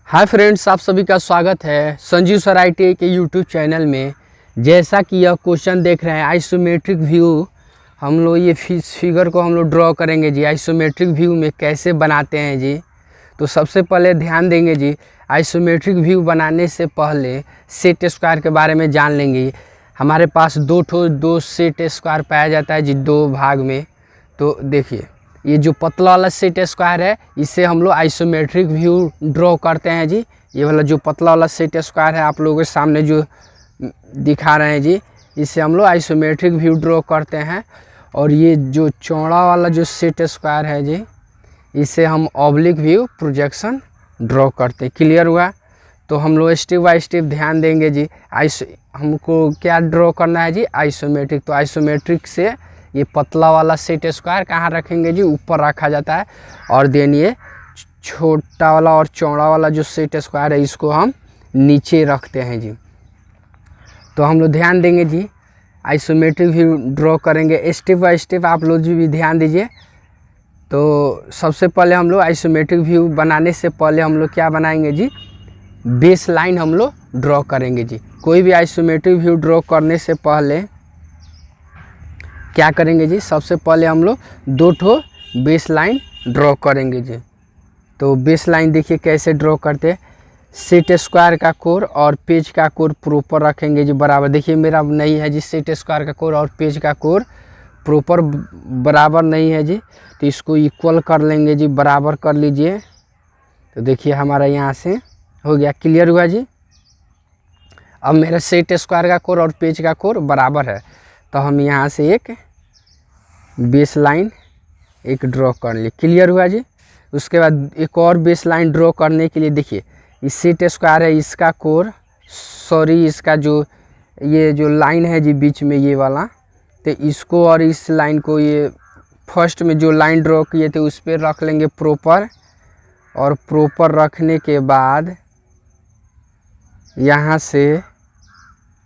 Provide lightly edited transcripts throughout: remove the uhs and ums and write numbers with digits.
Hi friends, आप सभी का स्वागत है संजीव सर ITI के यूट्यूब चैनल में। जैसा कि यह क्वेश्चन देख रहे हैं आइसोमेट्रिक व्यू, हम लोग ये फिगर को हम लोग ड्रॉ करेंगे जी। आइसोमेट्रिक व्यू में कैसे बनाते हैं जी, तो सबसे पहले ध्यान देंगे जी। आइसोमेट्रिक व्यू बनाने से पहले सेट स्क्वायर के बारे में जान लेंगे। हमारे पास दो सेट स्क्वायर पाया जाता है जी, दो भाग में। तो देखिए, ये जो पतला वाला सेट स्क्वायर है, इससे हम लोग आइसोमेट्रिक व्यू ड्रॉ करते हैं जी। ये वाला जो पतला वाला सेट स्क्वायर है आप लोगों के सामने जो दिखा रहे हैं जी, इससे हम लोग आइसोमेट्रिक व्यू ड्रॉ करते हैं। और ये जो चौड़ा वाला जो सेट स्क्वायर है जी, इससे हम ऑब्लिक व्यू प्रोजेक्शन ड्रॉ करते हैं। क्लियर हुआ? तो हम लोग स्टेप बाय स्टेप ध्यान देंगे जी। हमको क्या ड्रॉ करना है जी? आइसोमेट्रिक। तो आइसोमेट्रिक से ये पतला वाला सेट स्क्वायर कहाँ रखेंगे जी? ऊपर रखा जाता है। और देन ये छोटा वाला और चौड़ा वाला जो सेट स्क्वायर है, इसको हम नीचे रखते हैं जी। तो हम लोग ध्यान देंगे जी, आइसोमेट्रिक व्यू ड्रॉ करेंगे स्टेप बाय स्टेप। आप लोग भी ध्यान दीजिए। तो सबसे पहले हम लोग आइसोमेट्रिक व्यू बनाने से पहले हम लोग क्या बनाएंगे जी? बेस लाइन हम लोग ड्रॉ करेंगे जी। कोई भी आइसोमेट्रिक व्यू ड्रॉ करने से पहले क्या करेंगे जी? सबसे पहले हम लोग दो ठो बेस लाइन ड्रॉ करेंगे जी। तो बेस लाइन देखिए कैसे ड्रॉ करते हैं। सेट स्क्वायर का कोर और पेज का कोर प्रॉपर रखेंगे जी, बराबर। देखिए मेरा नहीं है जी, सेट स्क्वायर का कोर और पेज का कोर प्रॉपर बराबर नहीं है जी। तो इसको इक्वल कर लेंगे जी, बराबर कर लीजिए। तो देखिए हमारा यहाँ से हो गया। क्लियर हुआ जी? अब मेरा सेट स्क्वायर का कोर और पेज का कोर बराबर है, तो हम यहाँ से एक बेस लाइन एक ड्रॉ कर लिए। क्लियर हुआ जी? उसके बाद एक और बेस लाइन ड्रॉ करने के लिए देखिए, इस सेट स्क्वायर है, इसका कोर इसका जो ये जो लाइन है जी बीच में ये वाला, तो इसको और इस लाइन को, ये फर्स्ट में जो लाइन ड्रॉ किए थे उस पर रख लेंगे प्रॉपर। और प्रॉपर रखने के बाद यहाँ से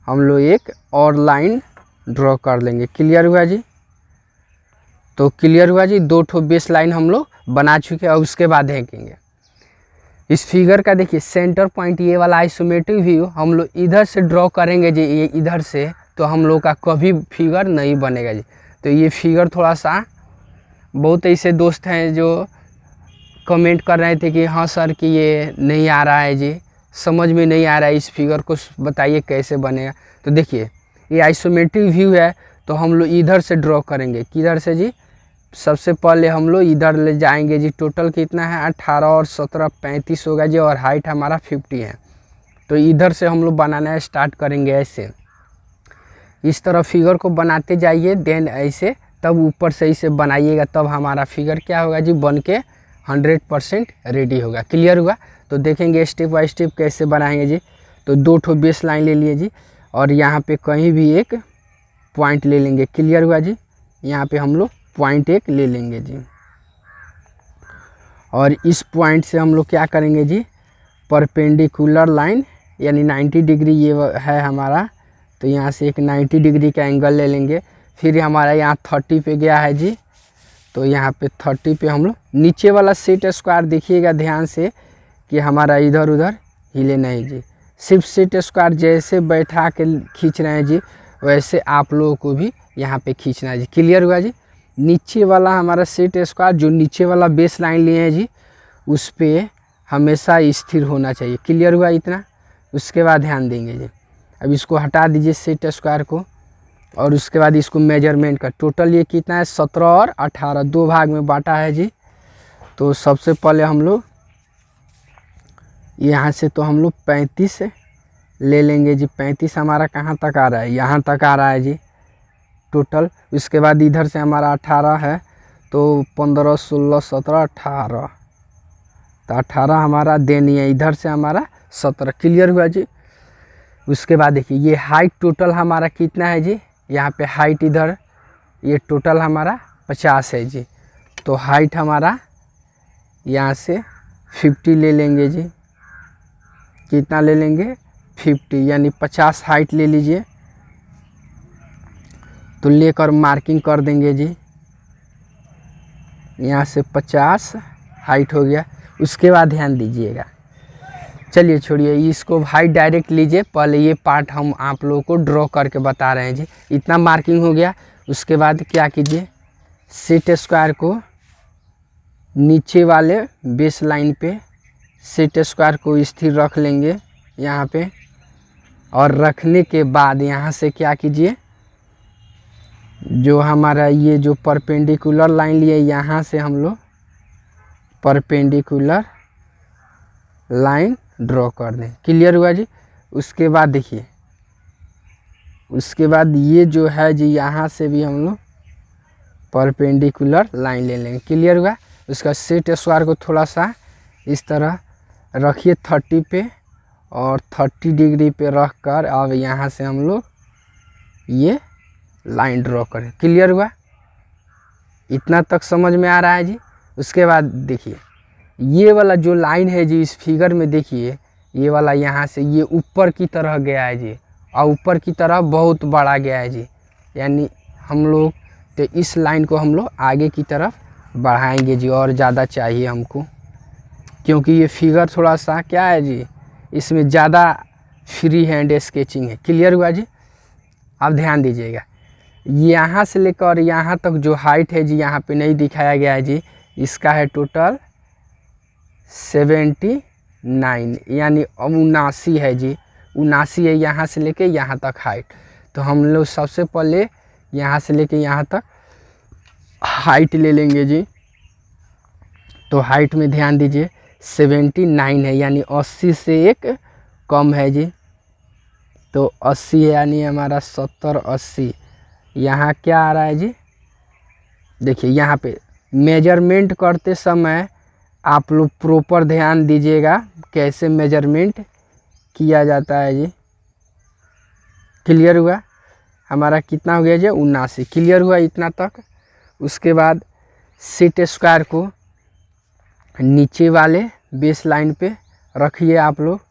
हम लोग एक और लाइन ड्रॉ कर लेंगे। क्लियर हुआ जी? तो क्लियर हुआ जी, दो ठो बेस लाइन हम लोग बना चुके हैं। और उसके बाद देखेंगे इस फिगर का, देखिए सेंटर पॉइंट ये वाला आइसोमेट्रिक व्यू हम लोग इधर से ड्रॉ करेंगे जी, ये इधर से, तो हम लोग का कभी फिगर नहीं बनेगा जी। तो ये फिगर थोड़ा सा, बहुत ऐसे दोस्त हैं जो कमेंट कर रहे थे कि हाँ सर कि ये नहीं आ रहा है जी, समझ में नहीं आ रहा है, इस फिगर को बताइए कैसे बनेगा। तो देखिए ये आइसोमेट्रिक व्यू है, तो हम लोग इधर से ड्रॉ करेंगे। किधर से जी? सबसे पहले हम लोग इधर ले जाएंगे जी। टोटल कितना है? 18 और 17 35 होगा जी, और हाइट हमारा 50 है। तो इधर से हम लोग बनाना स्टार्ट करेंगे ऐसे। इस तरह फिगर को बनाते जाइए, देन ऐसे, तब ऊपर से इसे बनाइएगा, तब हमारा फिगर क्या होगा जी? बन के 100% रेडी होगा। क्लियर हुआ? तो देखेंगे स्टेप बाय स्टेप कैसे बनाएंगे जी। तो दो ठो बेस लाइन ले लिए जी, और यहाँ पे कहीं भी एक पॉइंट ले लेंगे। क्लियर हुआ जी? यहाँ पे हम लोग पॉइंट एक ले लेंगे जी। और इस पॉइंट से हम लोग क्या करेंगे जी? परपेंडिकुलर लाइन, यानी 90 डिग्री ये है हमारा, तो यहाँ से एक 90 डिग्री का एंगल ले लेंगे। फिर हमारा यहाँ 30 पे गया है जी, तो यहाँ पे 30 पे हम लोग नीचे वाला सेट स्क्वायर देखिएगा ध्यान से कि हमारा इधर उधर हिले नहीं जी। सिर्फ सेट स्क्वायर जैसे बैठा के खींच रहे हैं जी, वैसे आप लोगों को भी यहाँ पे खींचना है जी। क्लियर हुआ जी? नीचे वाला हमारा सेट स्क्वायर, जो नीचे वाला बेस लाइन लिए हैं जी, उस पर हमेशा स्थिर होना चाहिए। क्लियर हुआ इतना? उसके बाद ध्यान देंगे जी। अब इसको हटा दीजिए सेट स्क्वायर को, और उसके बाद इसको मेजरमेंट का, टोटल ये कितना है? 17 और 18, दो भाग में बांटा है जी। तो सबसे पहले हम लोग यहाँ से, तो हम लोग 35 ले लेंगे जी। 35 हमारा कहाँ तक आ रहा है? यहाँ तक आ रहा है जी टोटल। उसके बाद इधर से हमारा 18 है, तो 15 16 17 18, तो 18 हमारा देनी है। इधर से हमारा 17। क्लियर हुआ जी? उसके बाद देखिए ये हाइट टोटल हमारा कितना है जी? यहाँ पे हाइट इधर ये टोटल हमारा 50 है जी। तो हाइट हमारा यहाँ से 50 ले लेंगे जी। कितना ले लेंगे? 50, यानी 50 हाइट ले लीजिए। तो लेकर मार्किंग कर देंगे जी। यहाँ से 50 हाइट हो गया। उसके बाद ध्यान दीजिएगा, चलिए छोड़िए इसको भाई, डायरेक्ट लीजिए। पहले ये पार्ट हम आप लोगों को ड्रॉ करके बता रहे हैं जी। इतना मार्किंग हो गया, उसके बाद क्या कीजिए, सेट स्क्वायर को नीचे वाले बेस लाइन पे सेट स्क्वायर को स्थिर रख लेंगे यहाँ पे। और रखने के बाद यहाँ से क्या कीजिए, जो हमारा ये जो परपेंडिकुलर लाइन लिए यहाँ से हम लोग परपेंडिकुलर लाइन ड्रॉ कर दें। क्लियर हुआ जी। उसके बाद देखिए, उसके बाद ये जो है जी यहाँ से भी हम लोग परपेंडिकुलर लाइन ले लेंगे। क्लियर हुआ। उसका सेट स्क्वायर को थोड़ा सा इस तरह रखिए 30 पे, और 30 डिग्री पे रख कर अब यहाँ से हम लोग ये लाइन ड्रॉ करें। क्लियर हुआ। इतना तक समझ में आ रहा है जी। उसके बाद देखिए ये वाला जो लाइन है जी, इस फिगर में देखिए ये वाला यहाँ से ये ऊपर की तरह गया है जी, और ऊपर की तरह बहुत बड़ा गया है जी। यानी हम लोग तो इस लाइन को हम लोग आगे की तरफ बढ़ाएंगे जी, और ज़्यादा चाहिए हमको, क्योंकि ये फिगर थोड़ा सा क्या है जी, इसमें ज़्यादा फ्री हैंड स्केचिंग है। क्लियर हुआ जी। अब ध्यान दीजिएगा, यहाँ से लेकर यहाँ तक जो हाइट है जी, यहाँ पे नहीं दिखाया गया है जी, इसका है टोटल 79, यानी 79 है जी। 79 है यहाँ से लेके यहाँ तक हाइट। तो हम लोग सबसे पहले यहाँ से लेके यहाँ तक हाइट ले लेंगे जी। तो हाइट में ध्यान दीजिए 79 है, यानी 80 से एक कम है जी। तो 80 है, यानी हमारा 70 80। यहाँ क्या आ रहा है जी, देखिए यहाँ पे मेजरमेंट करते समय आप लोग प्रॉपर ध्यान दीजिएगा कैसे मेजरमेंट किया जाता है जी। क्लियर हुआ। हमारा कितना हो गया जी, 79। क्लियर हुआ इतना तक। उसके बाद सेट स्क्वायर को नीचे वाले बेस लाइन पे रखिए आप लोग,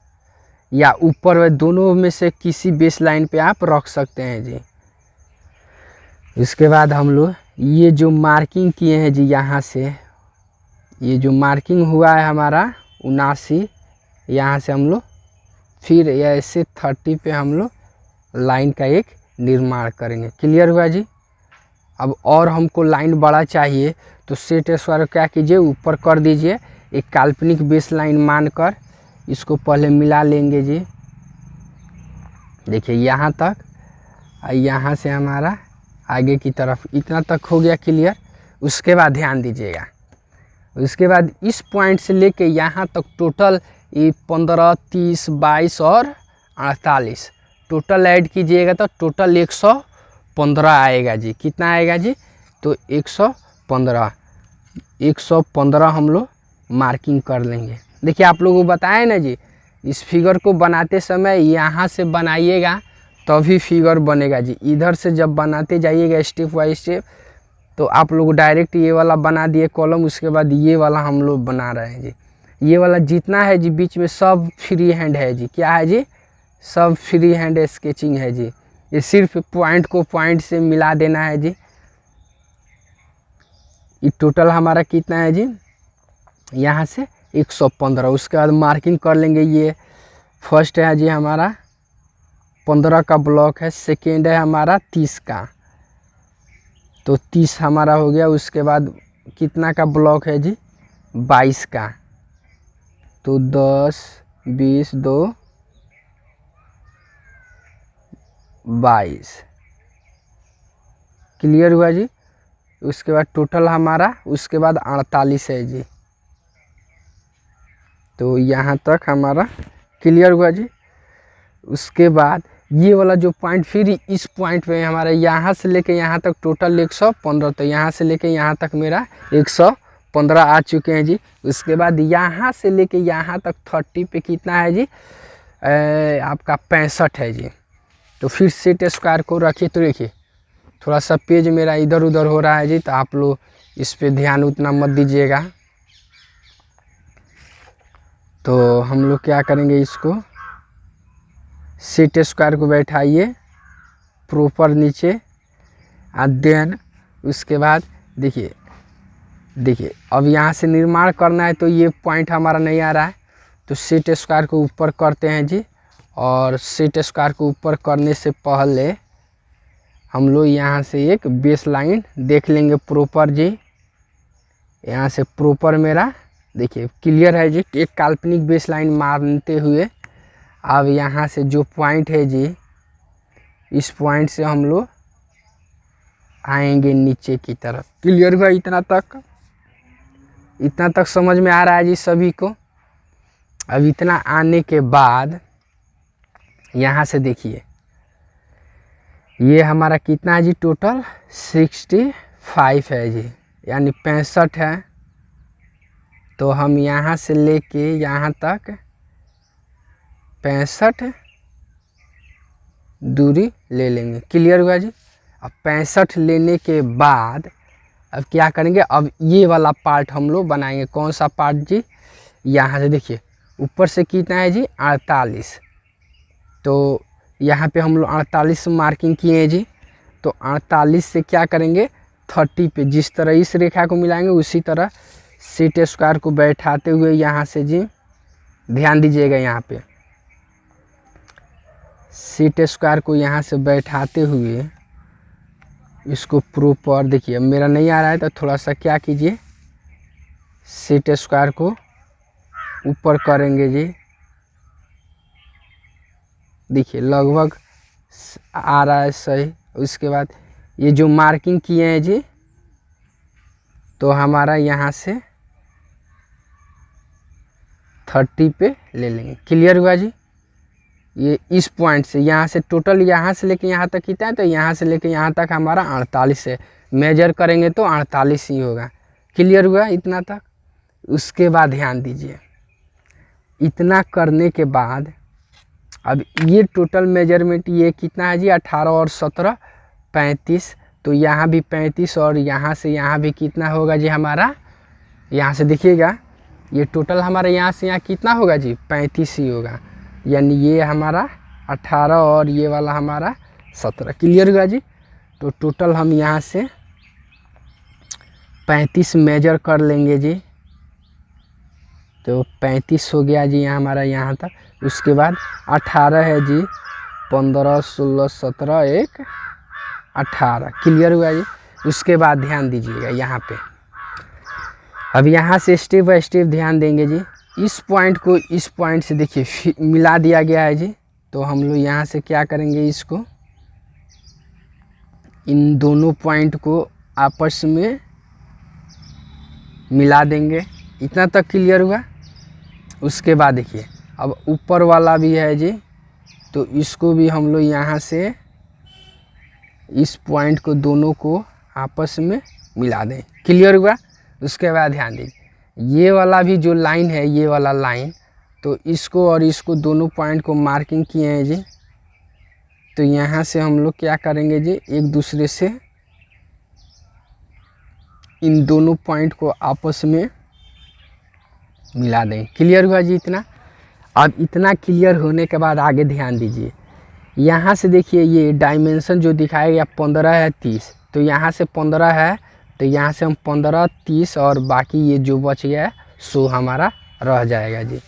या ऊपर व दोनों में से किसी बेस लाइन पे आप रख सकते हैं जी। इसके बाद हम लोग ये जो मार्किंग किए हैं जी, यहाँ से ये जो मार्किंग हुआ है हमारा 79, यहाँ से हम लोग फिर ऐसे 30 पे हम लोग लाइन का एक निर्माण करेंगे। क्लियर हुआ जी। अब और हमको लाइन बड़ा चाहिए, तो सेट स्क्वायर क्या कीजिए, ऊपर कर दीजिए, एक काल्पनिक बेस लाइन मानकर इसको पहले मिला लेंगे जी। देखिए यहाँ तक, यहाँ से हमारा आगे की तरफ इतना तक हो गया। क्लियर। उसके बाद ध्यान दीजिएगा, उसके बाद इस पॉइंट से लेके यहाँ तक टोटल ये 15 30 22 और 48 टोटल ऐड कीजिएगा तो टोटल 115 आएगा जी। कितना आएगा जी, तो 115 हम लोग मार्किंग कर लेंगे। देखिए आप लोगों को बताया ना जी, इस फिगर को बनाते समय यहाँ से बनाइएगा तभी फिगर बनेगा जी। इधर से जब बनाते जाइएगा स्टेप बाय स्टेप, तो आप लोग डायरेक्ट ये वाला बना दिए कॉलम, उसके बाद ये वाला हम लोग बना रहे हैं जी। ये वाला जितना है जी बीच में सब फ्री हैंड है जी। क्या है जी, सब फ्री हैंड स्केचिंग है जी। ये सिर्फ पॉइंट को पॉइंट से मिला देना है जी। ये टोटल हमारा कितना है जी, यहाँ से 115। उसके बाद मार्किंग कर लेंगे। ये फर्स्ट है जी हमारा 15 का ब्लॉक है, सेकेंड है हमारा 30 का, तो 30 हमारा हो गया। उसके बाद कितना का ब्लॉक है जी, 22 का, तो 10 20 2 22। क्लियर हुआ जी। उसके बाद टोटल हमारा उसके बाद 48 है जी। तो यहाँ तक हमारा क्लियर हुआ जी। उसके बाद ये वाला जो पॉइंट, फिर इस पॉइंट पे हमारा यहाँ से लेके यहाँ तक टोटल 115, तो यहाँ से लेके यहाँ तक मेरा 115 आ चुके हैं जी। उसके बाद यहाँ से लेके यहाँ तक 30 पे कितना है जी, आपका 65 है जी। तो फिर सेट स्क्वायर को रखिए। तो देखिए थोड़ा सा पेज मेरा इधर उधर हो रहा है जी, तो आप लोग इस पे ध्यान उतना मत दीजिएगा। तो हम लोग क्या करेंगे, इसको सेट स्क्वायर को बैठाइए प्रॉपर नीचे, और देन उसके बाद देखिए अब यहाँ से निर्माण करना है, तो ये पॉइंट हमारा नहीं आ रहा है, तो सेट स्क्वायर को ऊपर करते हैं जी। और सेट स्क्वायर को ऊपर करने से पहले हम लोग यहाँ से एक बेस लाइन देख लेंगे प्रॉपर जी। यहाँ से प्रॉपर मेरा देखिए क्लियर है जी। एक काल्पनिक बेस लाइन मानते हुए अब यहाँ से जो पॉइंट है जी, इस पॉइंट से हम लोग आएंगे नीचे की तरफ। क्लियर हुआ इतना तक समझ में आ रहा है जी सभी को। अब इतना आने के बाद यहाँ से देखिए ये हमारा कितना है जी, टोटल 65 है जी, यानी 65 है। तो हम यहाँ से लेके यहाँ तक 65 दूरी ले लेंगे। क्लियर हुआ जी। अब 65 लेने के बाद अब क्या करेंगे, अब ये वाला पार्ट हम लोग बनाएंगे। कौन सा पार्ट जी, यहाँ से देखिए ऊपर से कितना है जी 48। तो यहाँ पे हम लोग 48 मार्किंग किए हैं जी। तो 48 से क्या करेंगे 30 पे जिस तरह इस रेखा को मिलाएंगे उसी तरह सेट स्क्वायर को बैठाते हुए यहाँ से जी ध्यान दीजिएगा, यहाँ पे सेट स्क्वायर को यहाँ से बैठाते हुए इसको प्रॉपर देखिए। मेरा नहीं आ रहा है तो थोड़ा सा क्या कीजिए, सेट स्क्वायर को ऊपर करेंगे जी। देखिए लगभग आ रहा है सही। उसके बाद ये जो मार्किंग किए हैं जी, तो हमारा यहाँ से 30 पे ले लेंगे। क्लियर हुआ जी। ये इस पॉइंट से यहाँ से टोटल यहाँ से लेके यहाँ तक कितना है, तो यहाँ से लेके यहाँ तक हमारा 48 है। मेजर करेंगे तो 48 ही होगा। क्लियर हुआ इतना तक। उसके बाद ध्यान दीजिए, इतना करने के बाद अब ये टोटल मेजरमेंट ये कितना है जी 18 और 17 35। तो यहाँ भी 35 और यहाँ से यहाँ भी कितना होगा जी हमारा, यहाँ से देखिएगा ये टोटल हमारा यहाँ से यहाँ कितना होगा जी 35 ही होगा। यानी ये हमारा 18 और ये वाला हमारा 17। क्लियर हुआ जी। तो टोटल हम यहाँ से 35 मेजर कर लेंगे जी। तो 35 हो गया जी यहाँ हमारा यहाँ तक। उसके बाद 18 है जी, 15 16 17 1 18। क्लियर हुआ जी। उसके बाद ध्यान दीजिएगा यहाँ पे, अब यहाँ से स्टेप बाय स्टेप ध्यान देंगे जी। इस पॉइंट को इस पॉइंट से देखिए मिला दिया गया है जी। तो हम लोग यहाँ से क्या करेंगे, इसको इन दोनों पॉइंट को आपस में मिला देंगे। इतना तक क्लियर हुआ। उसके बाद देखिए अब ऊपर वाला भी है जी, तो इसको भी हम लोग यहाँ से इस पॉइंट को दोनों को आपस में मिला दें। क्लियर हुआ। उसके बाद ध्यान दीजिए ये वाला भी जो लाइन है, ये वाला लाइन, तो इसको और इसको दोनों पॉइंट को मार्किंग किए हैं जी। तो यहाँ से हम लोग क्या करेंगे जी, एक दूसरे से इन दोनों पॉइंट को आपस में मिला दें। क्लियर हुआ जी इतना। अब इतना क्लियर होने के बाद आगे ध्यान दीजिए, यहाँ से देखिए ये डायमेंशन जो दिखाया गया 15 है 30। तो यहाँ से 15 है, तो यहाँ से हम 15 30 और बाकी ये जो बच गया है 100 हमारा रह जाएगा जी।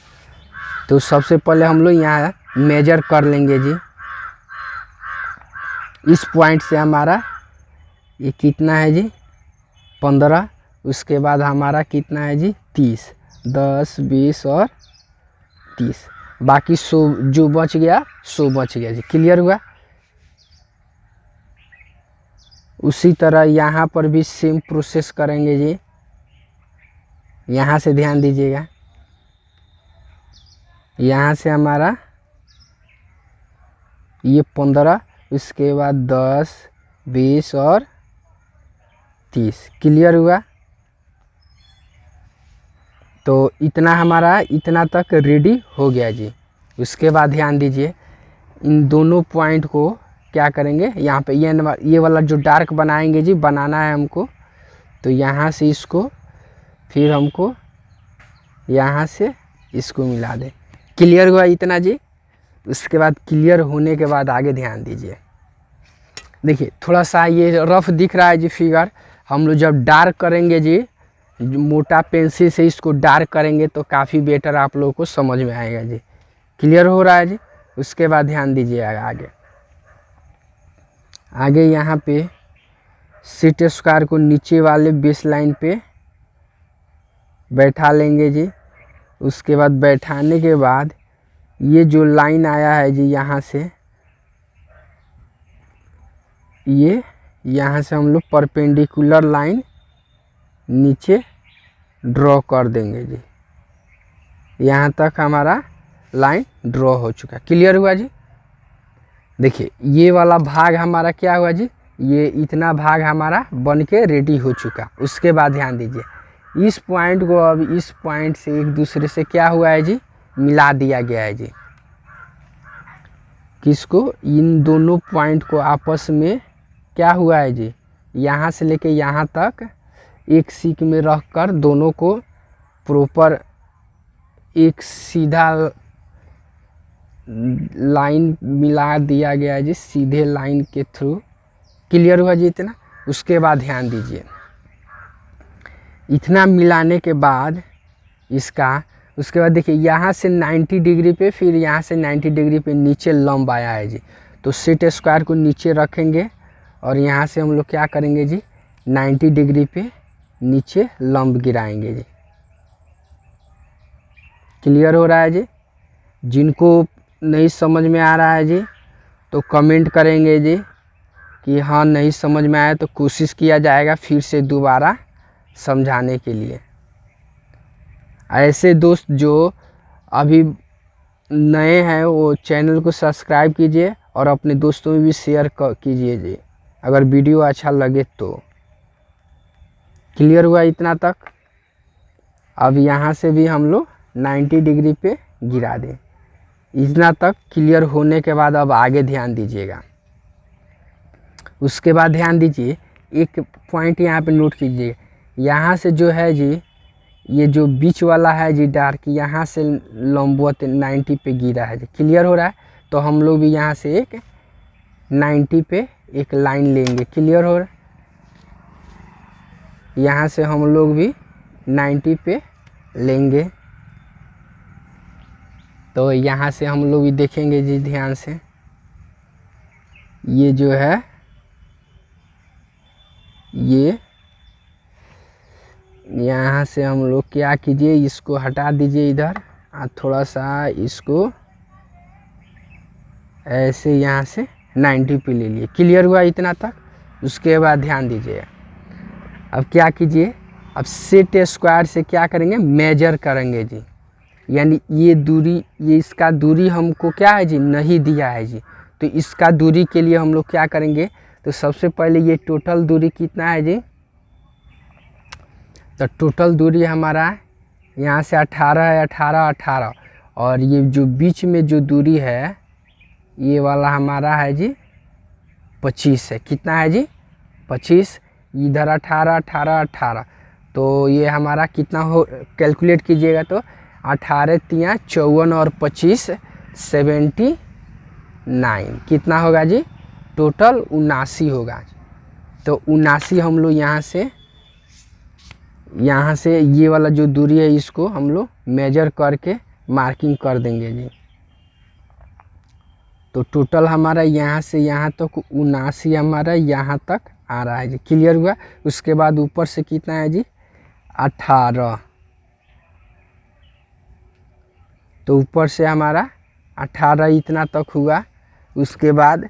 तो सबसे पहले हम लोग यहाँ मेजर कर लेंगे जी। इस पॉइंट से हमारा ये कितना है जी 15। उसके बाद हमारा कितना है जी 30, 10 20 और 30। बाकी 100 जो बच गया 100 बच गया जी। क्लियर हुआ। उसी तरह यहाँ पर भी सेम प्रोसेस करेंगे जी। यहाँ से ध्यान दीजिएगा, यहाँ से हमारा ये 15, उसके बाद 10 20 और 30। क्लियर हुआ। तो इतना हमारा इतना तक रेडी हो गया जी। उसके बाद ध्यान दीजिए इन दोनों पॉइंट को क्या करेंगे, यहाँ पे ये वाला जो डार्क बनाएंगे जी, बनाना है हमको। तो यहाँ से इसको फिर हमको यहाँ से इसको मिला दें। क्लियर हुआ इतना जी। उसके बाद क्लियर होने के बाद आगे ध्यान दीजिए, देखिए थोड़ा सा ये रफ दिख रहा है जी फिगर। हम लोग जब डार्क करेंगे जी मोटा पेंसिल से इसको डार्क करेंगे तो काफ़ी बेटर आप लोगों को समझ में आएगा जी। क्लियर हो रहा है जी। उसके बाद ध्यान दीजिएगा आगे यहाँ पे सेट स्क्वायर को नीचे वाले बेस लाइन पे बैठा लेंगे जी। उसके बाद बैठाने के बाद ये जो लाइन आया है जी यहाँ से, ये यहाँ से हम लोग परपेंडिकुलर लाइन नीचे ड्रॉ कर देंगे जी। यहाँ तक हमारा लाइन ड्रॉ हो चुका। क्लियर हुआ जी। देखिए ये वाला भाग हमारा क्या हुआ जी, ये इतना भाग हमारा बन के रेडी हो चुका। उसके बाद ध्यान दीजिए इस पॉइंट को अब इस पॉइंट से एक दूसरे से क्या हुआ है जी, मिला दिया गया है जी। किसको, इन दोनों पॉइंट को आपस में क्या हुआ है जी, यहाँ से लेके यहाँ तक एक सीक में रख कर दोनों को प्रॉपर एक सीधा लाइन मिला दिया गया है जी, सीधे लाइन के थ्रू। क्लियर हुआ जी इतना। उसके बाद ध्यान दीजिए इतना मिलाने के बाद इसका, उसके बाद देखिए यहाँ से 90 डिग्री पे, फिर यहाँ से 90 डिग्री पे नीचे लंब आया है जी। तो सेट स्क्वायर को नीचे रखेंगे और यहाँ से हम लोग क्या करेंगे जी, 90 डिग्री पे नीचे लंब गिराएंगे जी। क्लियर हो रहा है जी। जिनको नहीं समझ में आ रहा है जी तो कमेंट करेंगे जी कि हाँ नहीं समझ में आया, तो कोशिश किया जाएगा फिर से दोबारा समझाने के लिए। ऐसे दोस्त जो अभी नए हैं वो चैनल को सब्सक्राइब कीजिए और अपने दोस्तों में भी शेयर कीजिए जी, अगर वीडियो अच्छा लगे तो। क्लियर हुआ इतना तक। अब यहाँ से भी हम लोग 90 डिग्री पे गिरा दें। इतना तक क्लियर होने के बाद अब आगे ध्यान दीजिएगा। उसके बाद ध्यान दीजिए एक पॉइंट यहाँ पे नोट कीजिए, यहाँ से जो है जी, ये जो बीच वाला है जी डार्क, यहाँ से लंबवत 90 पे गिरा है जी। क्लियर हो रहा है। तो हम लोग भी यहाँ से एक 90 पे एक लाइन लेंगे। क्लियर हो रहा है। यहाँ से हम लोग भी 90 पे लेंगे। तो यहाँ से हम लोग भी देखेंगे जी ध्यान से, ये जो है ये यहाँ से हम लोग क्या कीजिए, इसको हटा दीजिए इधर और थोड़ा सा इसको ऐसे यहाँ से 90 पे ले लिए। क्लियर हुआ इतना तक। उसके बाद ध्यान दीजिए अब क्या कीजिए, अब सेट स्क्वायर से क्या करेंगे, मेजर करेंगे जी। यानी ये दूरी, ये इसका दूरी हमको क्या है जी, नहीं दिया है जी। तो इसका दूरी के लिए हम लोग क्या करेंगे, तो सबसे पहले ये टोटल दूरी कितना है जी, तो टोटल दूरी हमारा यहाँ से 18 है, 18 18, और ये जो बीच में जो दूरी है ये वाला हमारा है जी 25 है। कितना है जी, 25। इधर 18 18 18, तो ये हमारा कितना हो, कैलकुलेट कीजिएगा तो 18 तिया 54 और 25 79, कितना होगा जी, टोटल 79 होगा। तो 79 हम लोग यहाँ से ये वाला जो दूरी है इसको हम लोग मेजर करके मार्किंग कर देंगे जी। तो टोटल हमारा यहाँ से यहाँ तक 79 हमारा यहाँ तक आ रहा है जी। क्लियर हुआ। उसके बाद ऊपर से कितना है जी, 18, तो ऊपर से हमारा 18 इतना तक हुआ। उसके बाद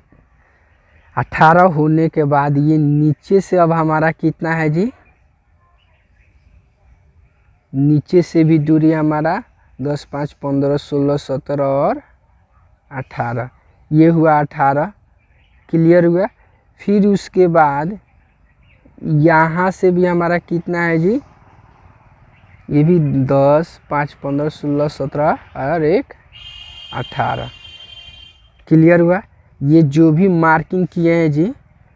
18 होने के बाद ये नीचे से अब हमारा कितना है जी, नीचे से भी दूरी हमारा 10 5 15 16 17 और 18, ये हुआ 18। क्लियर हुआ। फिर उसके बाद यहाँ से भी हमारा कितना है जी, ये भी 10 5 15 16 17 और 1 18। क्लियर हुआ। ये जो भी मार्किंग किए हैं जी,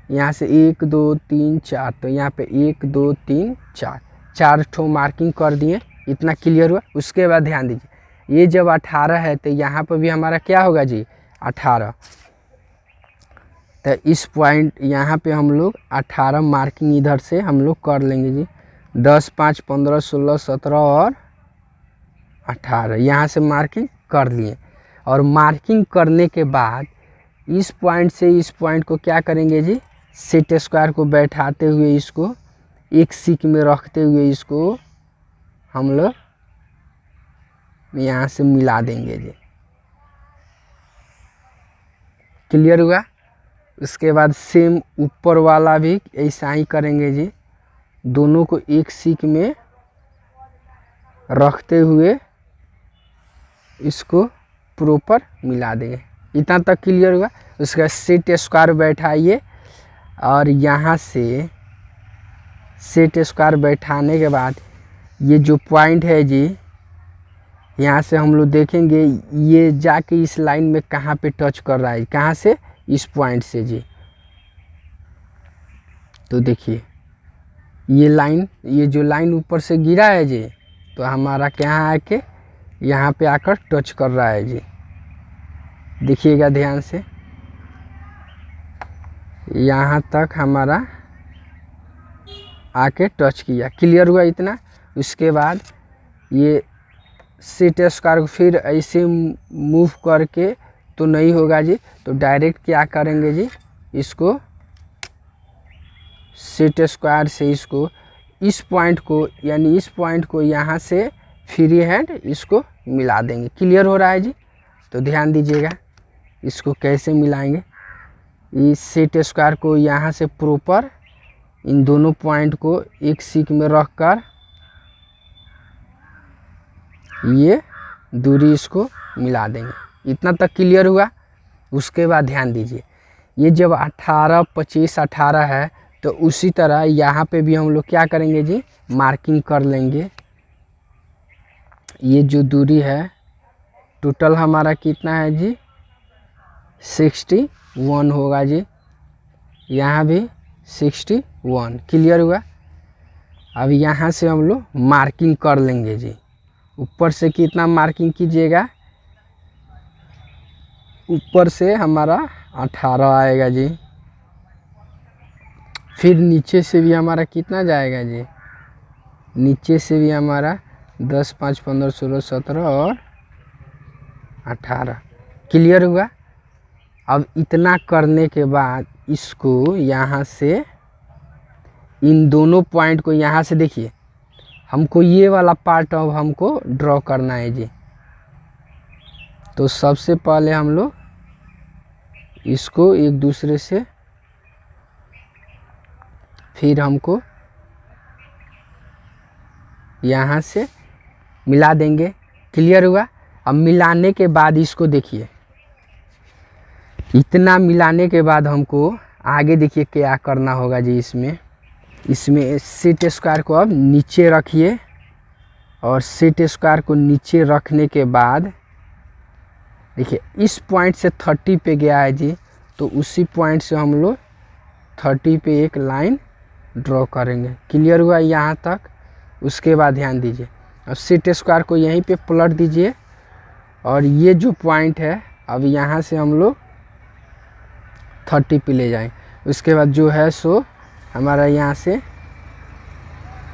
यहाँ से 1 2 3 4, तो यहाँ पे 1 2 3 4, 4 ठो मार्किंग कर दिए। इतना क्लियर हुआ। उसके बाद ध्यान दीजिए ये जब 18 है तो यहाँ पर भी हमारा क्या होगा जी, 18। तो इस पॉइंट यहाँ पे हम लोग 18 मार्किंग इधर से हम लोग कर लेंगे जी। 10, 5, 15, 16, 17 और 18 यहाँ से मार्किंग कर लिए। और मार्किंग करने के बाद इस पॉइंट से इस पॉइंट को क्या करेंगे जी, सेट स्क्वायर को बैठाते हुए इसको एक सीक में रखते हुए इसको हम लोग यहाँ से मिला देंगे जी। क्लियर हुआ। उसके बाद सेम ऊपर वाला भी ऐसा ही करेंगे जी, दोनों को एक सीक में रखते हुए इसको प्रॉपर मिला देंगे। इतना तक क्लियर हुआ। उसका सेट स्क्वायर बैठाइए और यहाँ से सेट स्क्वायर बैठाने के बाद ये जो पॉइंट है जी, यहाँ से हम लोग देखेंगे ये जाके इस लाइन में कहाँ पे टच कर रहा है, कहाँ से, इस पॉइंट से जी। तो देखिए ये लाइन, ये जो लाइन ऊपर से गिरा है जी, तो हमारा क्या आके यहाँ पे आकर टच कर रहा है जी। देखिएगा ध्यान से, यहाँ तक हमारा आके टच किया। क्लियर हुआ इतना। उसके बाद ये सेट स्क्वायर फिर ऐसे मूव करके तो नहीं होगा जी, तो डायरेक्ट क्या करेंगे जी, इसको सेट स्क्वायर से इसको इस पॉइंट को, यानी इस पॉइंट को यहाँ से फ्री हैंड इसको मिला देंगे। क्लियर हो रहा है जी। तो ध्यान दीजिएगा इसको कैसे मिलाएंगे। इस सेट स्क्वायर को यहाँ से प्रॉपर इन दोनों पॉइंट को एक सीक में रखकर ये दूरी इसको मिला देंगे। इतना तक क्लियर हुआ। उसके बाद ध्यान दीजिए, ये जब 18, 25, 18 है, तो उसी तरह यहाँ पे भी हम लोग क्या करेंगे जी, मार्किंग कर लेंगे। ये जो दूरी है टोटल हमारा कितना है जी, 61 होगा जी। यहाँ भी 61। क्लियर हुआ। अब यहाँ से हम लोग मार्किंग कर लेंगे जी। ऊपर से कितना मार्किंग कीजिएगा, ऊपर से हमारा 18 आएगा जी। फिर नीचे से भी हमारा कितना जाएगा जी, नीचे से भी हमारा 10, 5, 15, 16, 17 और 18। क्लियर हुआ। अब इतना करने के बाद इसको यहाँ से इन दोनों पॉइंट को यहाँ से देखिए, हमको ये वाला पार्ट अब हमको ड्रॉ करना है जी। तो सबसे पहले हम लोग इसको एक दूसरे से, फिर हमको यहाँ से मिला देंगे। क्लियर हुआ। अब मिलाने के बाद इसको देखिए, इतना मिलाने के बाद हमको आगे देखिए क्या करना होगा जी। इसमें सेट स्क्वायर को अब नीचे रखिए और सेट स्क्वायर को नीचे रखने के बाद देखिए इस पॉइंट से 30 पे गया है जी, तो उसी पॉइंट से हम लोग 30 पे एक लाइन ड्रॉ करेंगे। क्लियर हुआ यहाँ तक। उसके बाद ध्यान दीजिए, अब सेट स्क्वायर को यहीं पे पलट दीजिए और ये जो पॉइंट है अब यहाँ से हम लोग 30 पे ले जाएं। उसके बाद जो है सो हमारा यहाँ से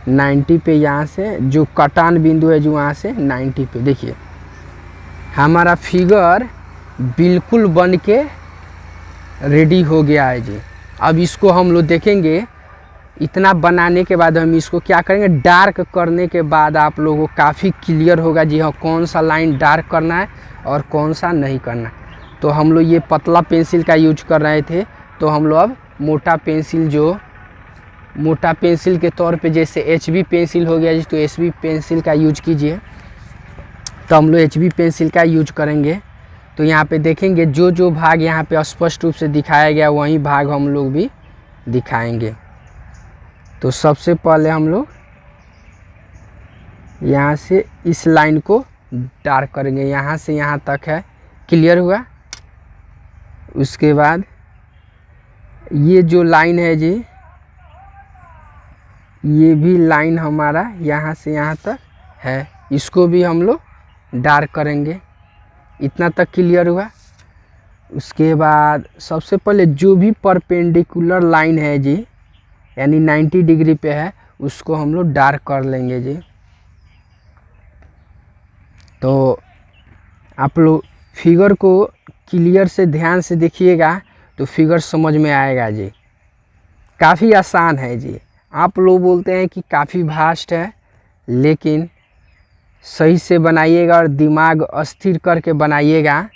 90 पे, यहाँ से जो कटान बिंदु है जो वहाँ से 90 पे, देखिए हमारा फिगर बिल्कुल बन के रेडी हो गया है जी। अब इसको हम लोग देखेंगे। इतना बनाने के बाद हम इसको क्या करेंगे, डार्क करने के बाद आप लोगों को काफ़ी क्लियर होगा जी हाँ कौन सा लाइन डार्क करना है और कौन सा नहीं करना। तो हम लोग ये पतला पेंसिल का यूज कर रहे थे, तो हम लोग अब मोटा पेंसिल, जो मोटा पेंसिल के तौर पे जैसे HB पेंसिल हो गया जी, तो HB पेंसिल का यूज कीजिए। तो हम लोग HB पेंसिल का यूज करेंगे। तो यहाँ पे देखेंगे जो जो भाग यहाँ पे स्पष्ट रूप से दिखाया गया वही भाग हम लोग भी दिखाएंगे। तो सबसे पहले हम लोग यहाँ से इस लाइन को डार्क करेंगे, यहाँ से यहाँ तक है। क्लियर हुआ। उसके बाद ये जो लाइन है जी, ये भी लाइन हमारा यहाँ से यहाँ तक है, इसको भी हम लोग डार्क करेंगे। इतना तक क्लियर हुआ। उसके बाद सबसे पहले जो भी परपेंडिकुलर लाइन है जी, यानी 90 डिग्री पे है, उसको हम लोग डार्क कर लेंगे जी। तो आप लोग फिगर को क्लियर से ध्यान से देखिएगा तो फिगर समझ में आएगा जी। काफ़ी आसान है जी। आप लोग बोलते हैं कि काफ़ी वास्ट है, लेकिन सही से बनाइएगा और दिमाग अस्थिर करके बनाइएगा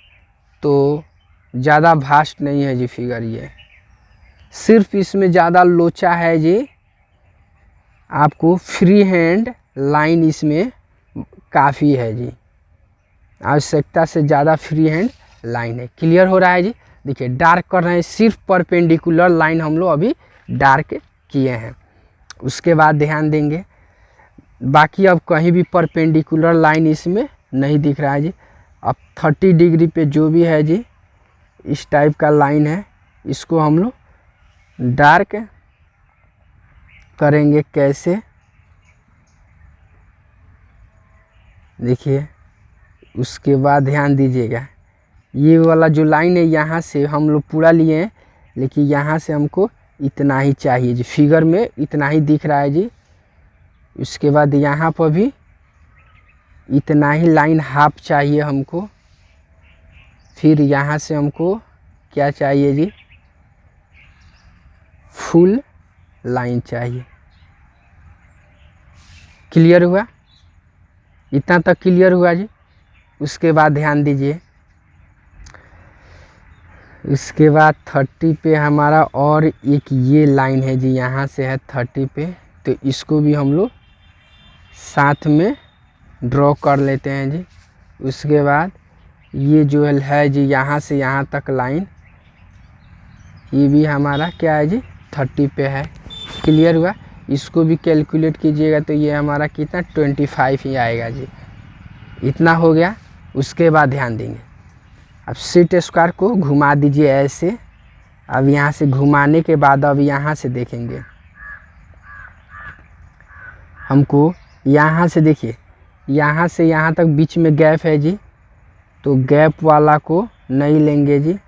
तो ज़्यादा वास्ट नहीं है जी फिगर। ये सिर्फ इसमें ज़्यादा लोचा है जी, आपको फ्री हैंड लाइन इसमें काफ़ी है जी, आवश्यकता से ज़्यादा फ्री हैंड लाइन है। क्लियर हो रहा है जी। देखिए डार्क कर रहे हैं, सिर्फ परपेंडिकुलर लाइन हम लोग अभी डार्क किए हैं। उसके बाद ध्यान देंगे बाकी अब कहीं भी परपेंडिकुलर लाइन इसमें नहीं दिख रहा है जी। अब 30 डिग्री पे जो भी है जी इस टाइप का लाइन है, इसको हम लोग डार्क करेंगे। कैसे देखिए, उसके बाद ध्यान दीजिएगा ये वाला जो लाइन है यहाँ से हम लोग पूरा लिए हैं, लेकिन यहाँ से हमको इतना ही चाहिए जी। फिगर में इतना ही दिख रहा है जी। उसके बाद यहाँ पर भी इतना ही लाइन हाफ चाहिए हमको। फिर यहाँ से हमको क्या चाहिए जी, फुल लाइन चाहिए। क्लियर हुआ? इतना तक क्लियर हुआ जी। उसके बाद ध्यान दीजिए, इसके बाद 30 पे हमारा और एक ये लाइन है जी, यहाँ से है 30 पे, तो इसको भी हम लोग साथ में ड्रॉ कर लेते हैं जी। उसके बाद ये जो है जी यहाँ से यहाँ तक लाइन, ये भी हमारा क्या है जी 30 पे है। क्लियर हुआ? इसको भी कैलकुलेट कीजिएगा तो ये हमारा कितना 25 ही आएगा जी। इतना हो गया। उसके बाद ध्यान देंगे, अब सेट स्क्वायर को घुमा दीजिए ऐसे। अब यहाँ से घुमाने के बाद अब यहाँ से देखेंगे हमको, यहाँ से देखिए यहाँ से यहाँ तक बीच में गैप है जी, तो गैप वाला को नहीं लेंगे जी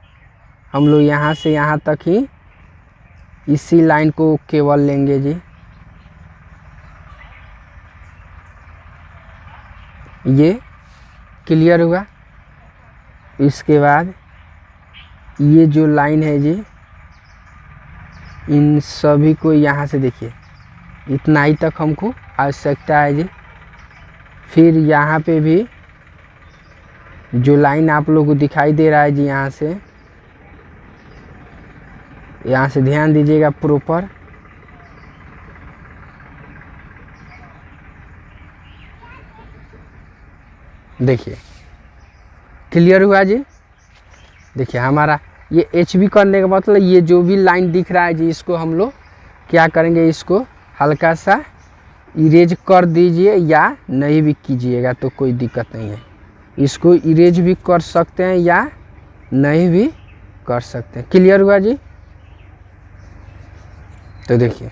हम लोग। यहाँ से यहाँ तक ही इसी लाइन को केवल लेंगे जी। ये क्लियर हुआ? इसके बाद ये जो लाइन है जी, इन सभी को यहाँ से देखिए इतना ही तक हमको आवश्यकता है जी। फिर यहाँ पे भी जो लाइन आप लोगों को दिखाई दे रहा है जी, यहाँ से ध्यान दीजिएगा प्रॉपर। देखिए क्लियर हुआ जी। देखिए हमारा ये HB करने का मतलब ये जो भी लाइन दिख रहा है जी, इसको हम लोग क्या करेंगे, इसको हल्का सा इरेज कर दीजिए या नहीं भी कीजिएगा तो कोई दिक्कत नहीं है। इसको इरेज भी कर सकते हैं या नहीं भी कर सकते हैं। क्लियर हुआ जी? तो देखिए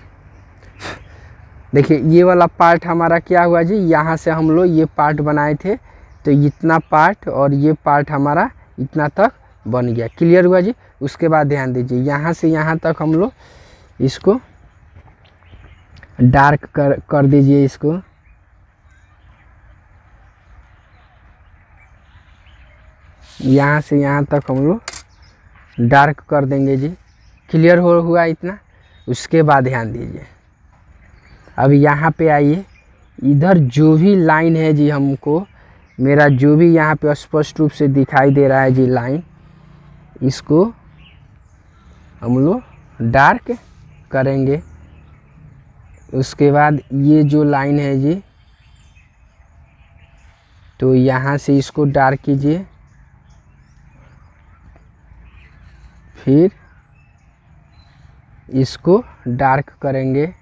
ये वाला पार्ट हमारा क्या हुआ जी, यहाँ से हम लोग ये पार्ट बनाए थे, तो इतना पार्ट और ये पार्ट हमारा इतना तक बन गया। क्लियर हुआ जी? उसके बाद ध्यान दीजिए यहाँ से यहाँ तक हम लोग इसको डार्क कर दीजिए। इसको यहाँ से यहाँ तक हम लोग डार्क कर देंगे जी। क्लियर हुआ इतना? उसके बाद ध्यान दीजिए, अब यहाँ पे आइए, इधर जो भी लाइन है जी, हमको मेरा जो भी यहाँ पे स्पष्ट रूप से दिखाई दे रहा है जी लाइन, इसको हम लोग डार्क करेंगे। उसके बाद ये जो लाइन है जी, तो यहाँ से इसको डार्क कीजिए। फिर इसको डार्क करेंगे।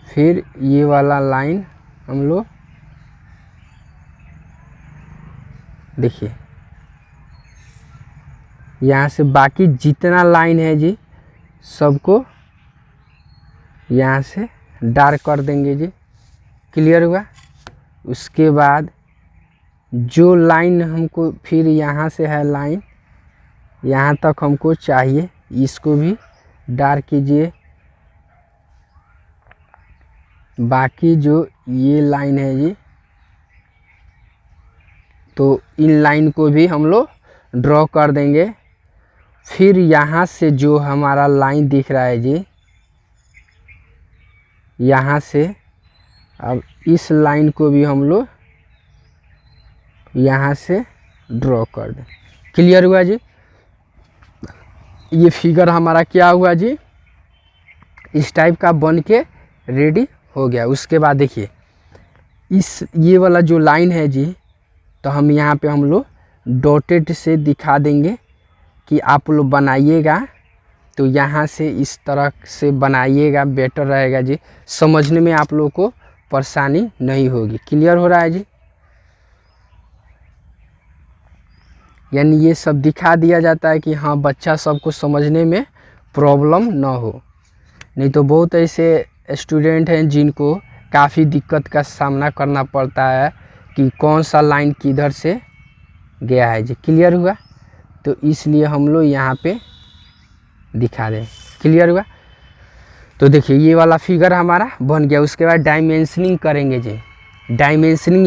फिर ये वाला लाइन हम लोग देखिए यहाँ से बाकी जितना लाइन है जी सबको यहाँ से डार्क कर देंगे जी। क्लियर हुआ? उसके बाद जो लाइन हमको फिर यहाँ से है लाइन, यहाँ तक हमको चाहिए, इसको भी डार्क कीजिए। बाकी जो ये लाइन है जी, तो इन लाइन को भी हम लोग ड्रॉ कर देंगे। फिर यहाँ से जो हमारा लाइन दिख रहा है जी, यहाँ से अब इस लाइन को भी हम लोग यहाँ से ड्रॉ कर दें। क्लियर हुआ जी? ये फिगर हमारा क्या हुआ जी, इस टाइप का बन के रेडी हो गया। उसके बाद देखिए इस ये वाला जो लाइन है जी, तो हम यहाँ पे हम लोग डॉटेड से दिखा देंगे कि आप लोग बनाइएगा तो यहाँ से इस तरह से बनाइएगा, बेटर रहेगा जी, समझने में आप लोग को परेशानी नहीं होगी। क्लियर हो रहा है जी? यानी ये सब दिखा दिया जाता है कि हाँ बच्चा सबको समझने में प्रॉब्लम ना हो। नहीं तो बहुत ऐसे स्टूडेंट हैं जिनको काफ़ी दिक्कत का सामना करना पड़ता है कि कौन सा लाइन किधर से गया है जी। क्लियर हुआ? तो इसलिए हम लोग यहाँ पे दिखा दें। क्लियर हुआ? तो देखिए ये वाला फिगर हमारा बन गया। उसके बाद डायमेंशनिंग करेंगे जी। डायमेंशनिंग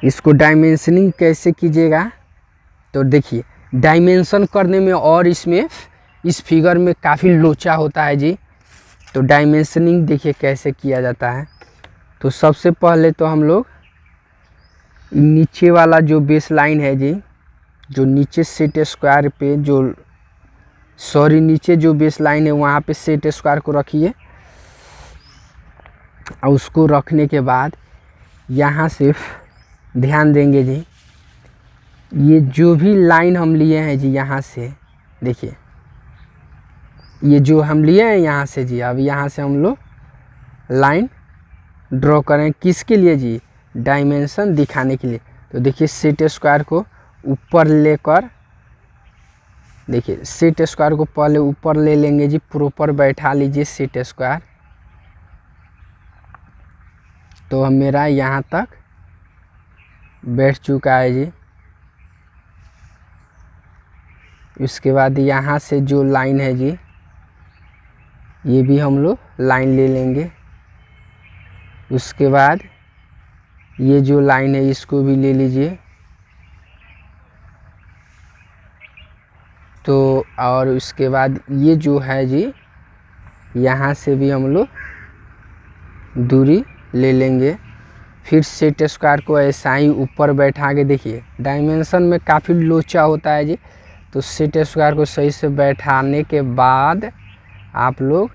इसको डायमेंशनिंग कैसे कीजिएगा, तो देखिए डायमेंशन करने में और इसमें इस फिगर में काफ़ी लोचा होता है जी। तो डायमेंशनिंग देखिए कैसे किया जाता है। तो सबसे पहले तो हम लोग नीचे वाला जो बेस लाइन है जी, जो नीचे सेट स्क्वायर पे नीचे जो बेस लाइन है वहाँ पे सेट स्क्वायर को रखिए। और उसको रखने के बाद यहाँ से ध्यान देंगे जी, ये जो भी लाइन हम लिए हैं जी, यहाँ से देखिए ये जो हम लिए हैं यहाँ से जी, अब यहाँ से हम लोग लाइन ड्रॉ करें। किसके लिए जी? डायमेंशन दिखाने के लिए। तो देखिए सेट स्क्वायर को ऊपर लेकर, देखिए सेट स्क्वायर को पहले ऊपर ले लेंगे जी, प्रॉपर बैठा लीजिए सेट स्क्वायर। तो मेरा यहाँ तक बैठ चुका है जी। उसके बाद यहाँ से जो लाइन है जी, ये भी हम लोग लाइन ले लेंगे। उसके बाद ये जो लाइन है इसको भी ले लीजिए। तो और उसके बाद ये जो है जी, यहाँ से भी हम लोग दूरी ले लेंगे। फिर सेट स्क्वायर को ऐसा ही ऊपर बैठा के, देखिए डायमेंशन में काफ़ी लोचा होता है जी। तो सेट स्क्वायर को सही से बैठाने के बाद आप लोग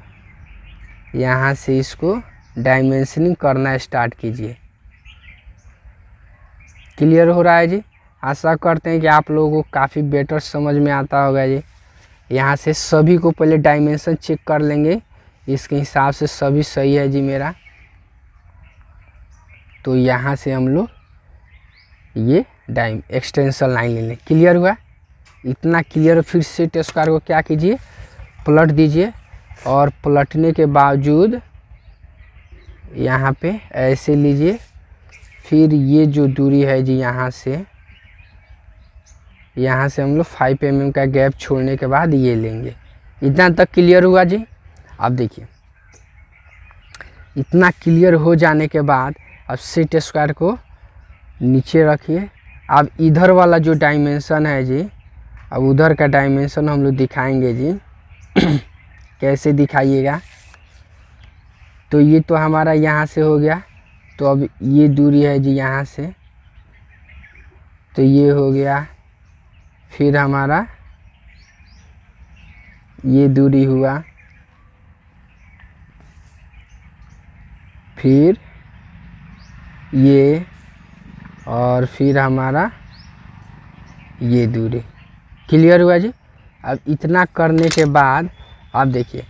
यहाँ से इसको डायमेंशनिंग करना स्टार्ट कीजिए। क्लियर हो रहा है जी? आशा करते हैं कि आप लोगों को काफ़ी बेटर समझ में आता होगा जी। यहाँ से सभी को पहले डायमेंशन चेक कर लेंगे, इसके हिसाब से सभी सही है जी मेरा। तो यहाँ से हम लोग ये एक्सटेंशन लाइन ले लें। क्लियर हुआ? इतना क्लियर। फिर सेट स्क्वायर को क्या कीजिए, पलट दीजिए। और पलटने के बावजूद यहाँ पे ऐसे लीजिए। फिर ये जो दूरी है जी, यहाँ से हम लोग 5 mm का गैप छोड़ने के बाद ये लेंगे। इतना तक क्लियर हुआ जी? अब देखिए इतना क्लियर हो जाने के बाद अब सेट स्क्वायर को नीचे रखिए। अब इधर वाला जो डायमेंशन है जी, अब उधर का डायमेंशन हम लोग दिखाएंगे जी। कैसे दिखाइएगा, तो ये तो हमारा यहाँ से हो गया। तो अब ये दूरी है जी यहाँ से, तो ये हो गया। फिर हमारा ये दूरी हुआ, फिर ये, और फिर हमारा ये दूरी। क्लियर हुआ जी? अब इतना करने के बाद आप देखिए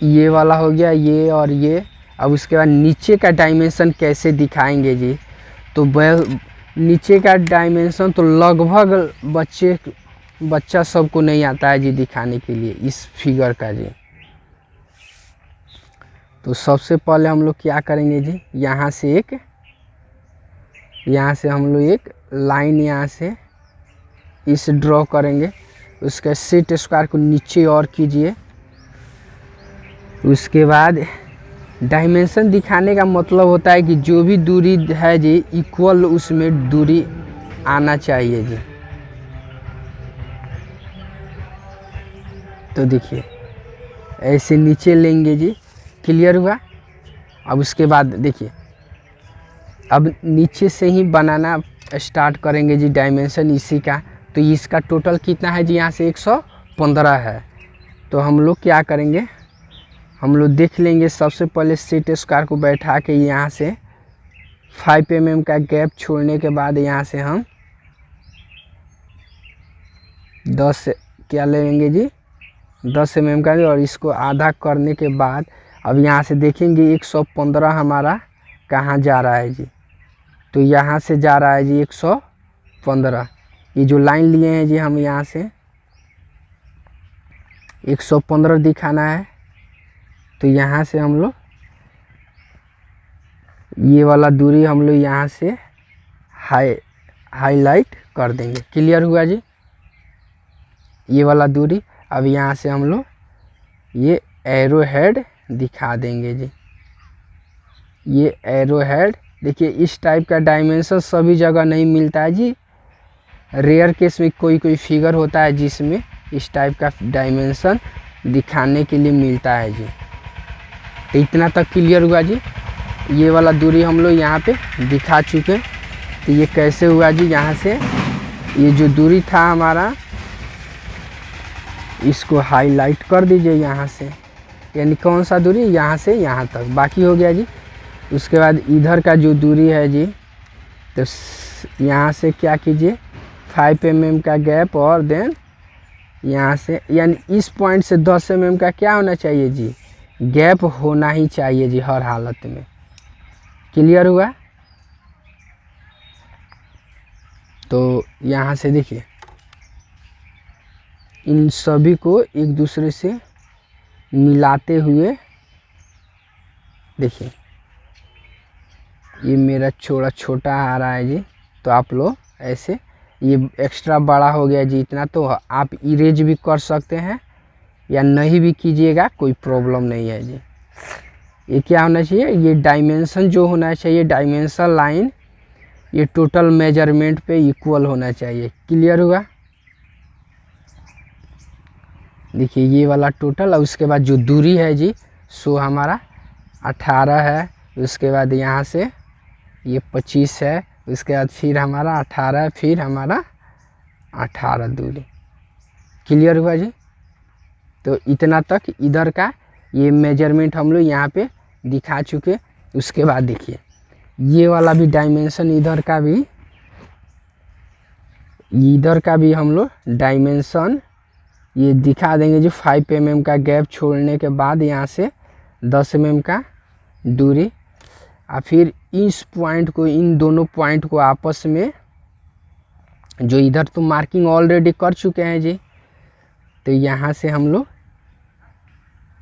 ये वाला हो गया, ये और ये। अब उसके बाद नीचे का डायमेंशन कैसे दिखाएंगे जी, तो नीचे का डायमेंशन तो लगभग बच्चा सबको नहीं आता है जी दिखाने के लिए इस फिगर का जी। तो सबसे पहले हम लोग क्या करेंगे जी, यहाँ से हम लोग एक लाइन यहाँ से इस ड्रॉ करेंगे। उसके सेट स्क्वायर को नीचे और कीजिए। उसके बाद डायमेंशन दिखाने का मतलब होता है कि जो भी दूरी है जी इक्वल उसमें दूरी आना चाहिए जी। तो देखिए ऐसे नीचे लेंगे जी, क्लियर हुआ। अब उसके बाद देखिए अब नीचे से ही बनाना स्टार्ट करेंगे जी डायमेंशन इसी का। तो इसका टोटल कितना है जी, यहाँ से 115 है। तो हम लोग क्या करेंगे, हम लोग देख लेंगे सबसे पहले सेट स्क्वायर को बैठा के यहाँ से 5 mm का गैप छोड़ने के बाद यहाँ से हम 10 क्या लेंगे जी 10 mm का, और इसको आधा करने के बाद अब यहाँ से देखेंगे 115 हमारा कहाँ जा रहा है जी। तो यहाँ से जा रहा है जी 115। ये जो लाइन लिए हैं जी हम यहाँ से 115 दिखाना है। तो यहाँ से हम लोग ये वाला दूरी हम लोग यहाँ से हाईलाइट कर देंगे, क्लियर हुआ जी ये वाला दूरी। अब यहाँ से हम लोग ये एरो हेड दिखा देंगे जी, ये एरो हेड। देखिए इस टाइप का डायमेंशन सभी जगह नहीं मिलता है जी, रेयर केस में कोई कोई फिगर होता है जिसमें इस टाइप का डायमेंशन दिखाने के लिए मिलता है जी। तो इतना तक क्लियर हुआ जी। ये वाला दूरी हम लोग यहाँ पे दिखा चुके। तो ये कैसे हुआ जी, यहाँ से ये जो दूरी था हमारा इसको हाईलाइट कर दीजिए यहाँ से, यानी कौन सा दूरी, यहाँ से यहाँ तक बाकी हो गया जी। उसके बाद इधर का जो दूरी है जी, तो यहाँ से क्या कीजिए 5 mm का गैप, और देन यहाँ से यानी इस पॉइंट से 10 mm का क्या होना चाहिए जी, गैप होना ही चाहिए जी हर हालत में, क्लियर हुआ। तो यहाँ से देखिए इन सभी को एक दूसरे से मिलाते हुए देखिए ये मेरा छोटा आ रहा है जी। तो आप लोग ऐसे, ये एक्स्ट्रा बड़ा हो गया जी इतना, तो आप इरेज भी कर सकते हैं या नहीं भी कीजिएगा, कोई प्रॉब्लम नहीं है जी। ये क्या होना चाहिए, ये डायमेंशन जो होना चाहिए, डायमेंशन लाइन ये टोटल मेजरमेंट पे इक्वल होना चाहिए, क्लियर हुआ। देखिए ये वाला टोटल, और उसके बाद जो दूरी है जी सो हमारा 18 है। उसके बाद यहाँ से ये 25 है, उसके बाद फिर हमारा 18, फिर हमारा 18 दूरी, क्लियर हुआ जी। तो इतना तक इधर का ये मेजरमेंट हम लोग यहाँ पे दिखा चुके। उसके बाद देखिए ये वाला भी डायमेंशन, इधर का भी हम लोग डायमेंशन ये दिखा देंगे जी। 5 mm का गैप छोड़ने के बाद यहाँ से 10 mm का दूरी, और फिर इस पॉइंट को, इन दोनों पॉइंट को आपस में, जो इधर तो मार्किंग ऑलरेडी कर चुके हैं जी, तो यहाँ से हम लोग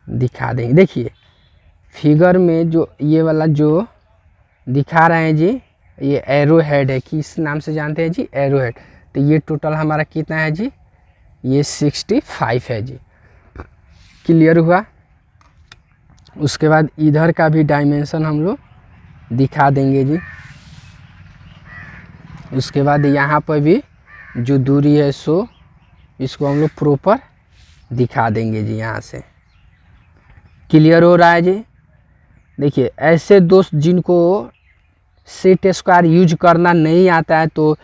दिखा देंगे। देखिए फिगर में जो ये वाला जो दिखा रहे हैं जी, ये एरो हेड है, किस नाम से जानते हैं जी, एरो हेड। तो ये टोटल हमारा कितना है जी, ये 65 है जी, क्लियर हुआ। उसके बाद इधर का भी डायमेंशन हम लोग दिखा देंगे जी। उसके बाद यहाँ पर भी जो दूरी है सो इसको हम लोग प्रॉपर दिखा देंगे जी, यहाँ से क्लियर हो रहा है जी। देखिए ऐसे दोस्त जिनको सेट स्क्वायर यूज करना नहीं आता है, तो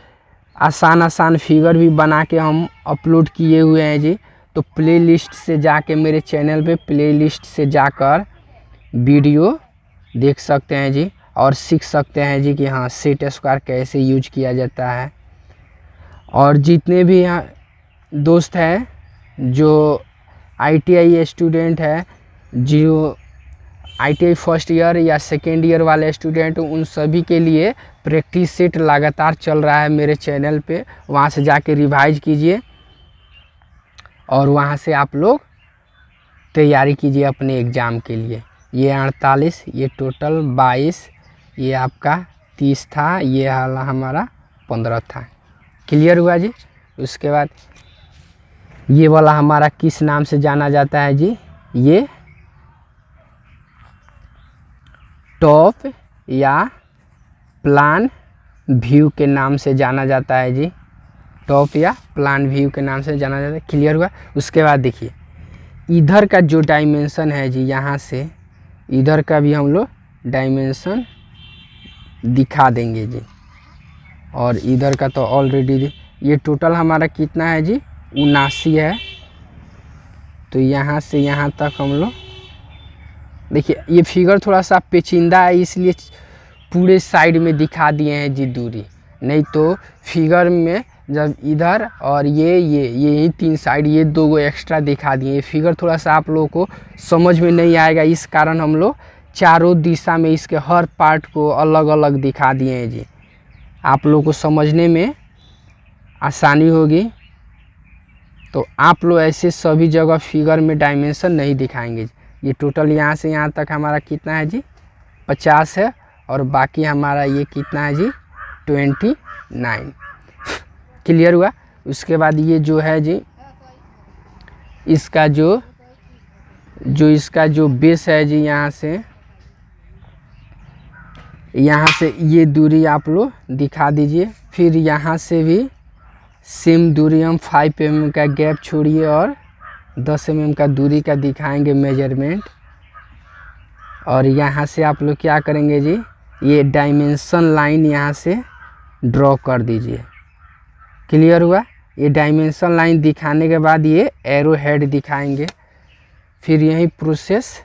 आसान फिगर भी बना के हम अपलोड किए हुए हैं जी। तो प्लेलिस्ट से जाके, मेरे चैनल पे प्लेलिस्ट से जाकर वीडियो देख सकते हैं जी, और सीख सकते हैं जी कि हाँ सेट स्क्वायर कैसे यूज किया जाता है। और जितने भी यहाँ दोस्त हैं जो ITI स्टूडेंट है, जो ITI फर्स्ट ईयर या सेकेंड ईयर वाले स्टूडेंट, उन सभी के लिए प्रैक्टिस सेट लगातार चल रहा है मेरे चैनल पे। वहाँ से जाके रिवाइज कीजिए और वहाँ से आप लोग तैयारी कीजिए अपने एग्ज़ाम के लिए। ये 48, ये टोटल 22, ये आपका 30 था, ये वाला हमारा 15 था, क्लियर हुआ जी। उसके बाद ये वाला हमारा किस नाम से जाना जाता है जी, ये टॉप या प्लान व्यू के नाम से जाना जाता है जी, टॉप या प्लान व्यू के नाम से जाना जाता है। क्लियर हुआ। उसके बाद देखिए इधर का जो डायमेंशन है जी, यहाँ से इधर का भी हम लोग डायमेंशन दिखा देंगे जी, और इधर का तो ऑलरेडी ये टोटल हमारा कितना है जी 79 है। तो यहाँ से यहाँ तक हम लोग देखिए, ये फिगर थोड़ा सा पेचीदा है इसलिए पूरे साइड में दिखा दिए हैं जी दूरी, नहीं तो फिगर में जब इधर और ये 3 साइड ये 2 एक्स्ट्रा दिखा दिए। फिगर थोड़ा सा आप लोगों को समझ में नहीं आएगा, इस कारण हम लोग चारों दिशा में इसके हर पार्ट को अलग अलग दिखा दिए हैं जी, आप लोगों को समझने में आसानी होगी। तो आप लोग ऐसे सभी जगह फिगर में डायमेंशन नहीं दिखाएंगे। ये टोटल यहाँ से यहाँ तक हमारा कितना है जी 50 है, और बाकी हमारा ये कितना है जी 29। क्लियर हुआ। उसके बाद ये जो है जी इसका जो इसका जो बेस है जी, यहाँ से ये दूरी आप लोग दिखा दीजिए। फिर यहाँ से भी सेम दूरी हम 5 mm का गैप छोड़िए और 10 mm का दूरी का दिखाएंगे मेजरमेंट। और यहाँ से आप लोग क्या करेंगे जी, ये डायमेंशन लाइन यहाँ से ड्रॉ कर दीजिए। क्लियर हुआ। ये डायमेंशन लाइन दिखाने के बाद ये एरो हेड दिखाएंगे। फिर यही प्रोसेस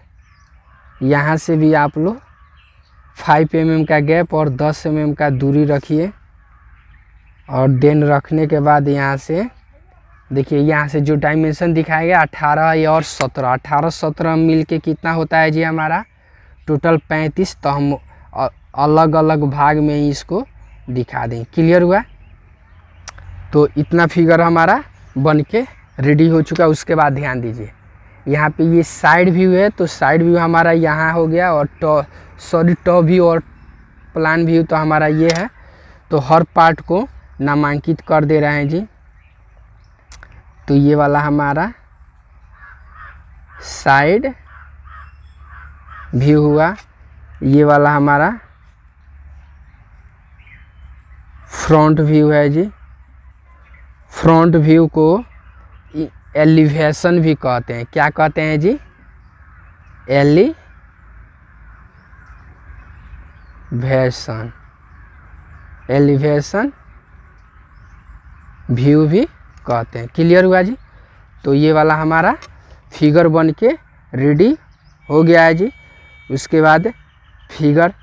यहाँ से भी आप लोग 5 mm का गैप और 10 mm का दूरी रखिए, और देन रखने के बाद यहाँ से देखिए, यहाँ से जो डायमेंशन दिखाएगा 18 और 17 मिल के कितना होता है जी हमारा टोटल 35। तो हम अलग अलग भाग में ही इसको दिखा दें। क्लियर हुआ। तो इतना फिगर हमारा बन के रेडी हो चुका। उसके बाद ध्यान दीजिए यहाँ पे ये साइड व्यू है, तो साइड व्यू हमारा यहाँ हो गया, और टॉप व्यू और प्लान व्यू तो हमारा ये है। तो हर पार्ट को नामांकित कर दे रहे हैं जी। तो ये वाला हमारा साइड व्यू हुआ, ये वाला हमारा फ्रंट व्यू है जी। फ्रंट व्यू को एलिवेशन भी कहते हैं। क्या कहते हैं जी? एलिवेशन व्यू भी कहते हैं। क्लियर हुआ जी। तो ये वाला हमारा फिगर बन के रेडी हो गया है जी। उसके बाद फिगर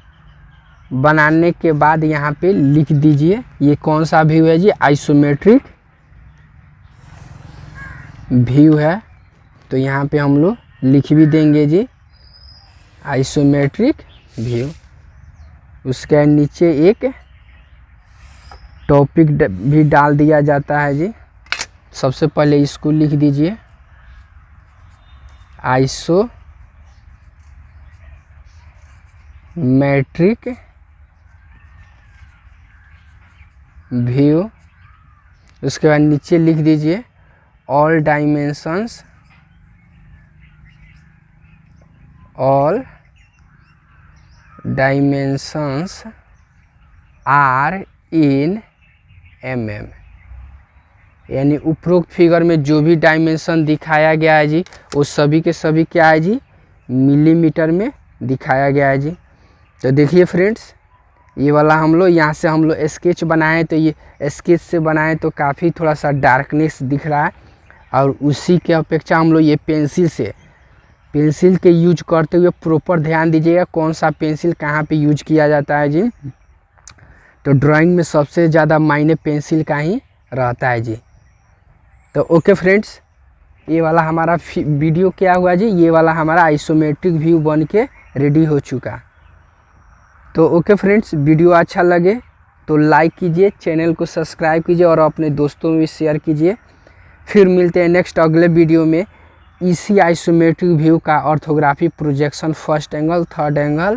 बनाने के बाद यहाँ पे लिख दीजिए ये कौन सा व्यू है जी, आइसोमेट्रिक व्यू है। तो यहाँ पे हम लोग लिख भी देंगे जी आइसोमेट्रिक व्यू। उसके नीचे एक टॉपिक भी डाल दिया जाता है जी। सबसे पहले इसको लिख दीजिए आइसोमेट्रिक व्यू। उसके बाद नीचे लिख दीजिए all dimensions are in mm। यानी उपरोक्त फिगर में जो भी डायमेंशन दिखाया गया है जी वो सभी के सभी क्या है जी, मिलीमीटर में दिखाया गया है जी। तो देखिए फ्रेंड्स, ये वाला हम लोग यहाँ से हम लोग स्केच बनाए, तो ये स्केच से बनाए तो काफ़ी थोड़ा सा डार्कनेस दिख रहा है, और उसी के अपेक्षा हम लोग ये पेंसिल के यूज करते हुए प्रॉपर ध्यान दीजिएगा कौन सा पेंसिल कहाँ पे यूज किया जाता है जी। तो ड्राइंग में सबसे ज़्यादा मायने पेंसिल का ही रहता है जी। तो ओके फ्रेंड्स, ये वाला हमारा वीडियो क्या हुआ जी, ये वाला हमारा आइसोमेट्रिक व्यू बन के रेडी हो चुका। तो ओके फ्रेंड्स, वीडियो अच्छा लगे तो लाइक कीजिए, चैनल को सब्सक्राइब कीजिए और अपने दोस्तों में शेयर कीजिए। फिर मिलते हैं नेक्स्ट अगले वीडियो में इसी आइसोमेट्रिक व्यू का orthography, projection, first angle, third angle